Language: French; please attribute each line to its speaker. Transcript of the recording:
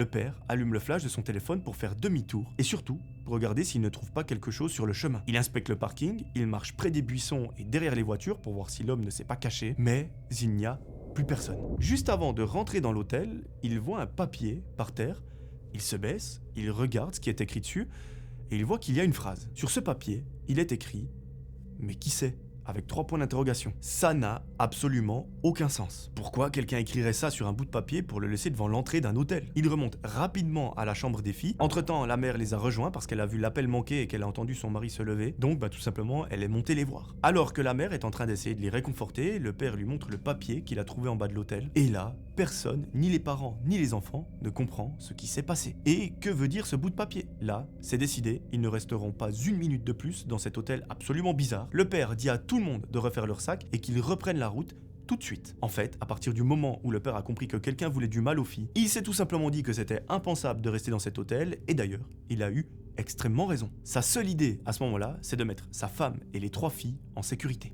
Speaker 1: Le père allume le flash de son téléphone pour faire demi-tour et surtout pour regarder s'il ne trouve pas quelque chose sur le chemin. Il inspecte le parking, il marche près des buissons et derrière les voitures pour voir si l'homme ne s'est pas caché, mais il n'y a plus personne. Juste avant de rentrer dans l'hôtel, il voit un papier par terre, il se baisse, il regarde ce qui est écrit dessus et il voit qu'il y a une phrase. Sur ce papier, il est écrit « Mais qui c'est ?» avec 3 points d'interrogation. Ça n'a absolument aucun sens. Pourquoi quelqu'un écrirait ça sur un bout de papier pour le laisser devant l'entrée d'un hôtel? Il remonte rapidement à la chambre des filles. Entre-temps, la mère les a rejoints parce qu'elle a vu l'appel manquer et qu'elle a entendu son mari se lever. Donc, tout simplement, elle est montée les voir. Alors que la mère est en train d'essayer de les réconforter, le père lui montre le papier qu'il a trouvé en bas de l'hôtel. Et là, personne, ni les parents, ni les enfants, ne comprend ce qui s'est passé. Et que veut dire ce bout de papier? Là, c'est décidé, ils ne resteront pas une minute de plus dans cet hôtel absolument bizarre. Le père dit à tout le monde de refaire leur sac et qu'ils reprennent la route tout de suite. En fait, à partir du moment où le père a compris que quelqu'un voulait du mal aux filles, il s'est tout simplement dit que c'était impensable de rester dans cet hôtel et d'ailleurs, il a eu extrêmement raison. Sa seule idée à ce moment-là, c'est de mettre sa femme et les 3 filles en sécurité.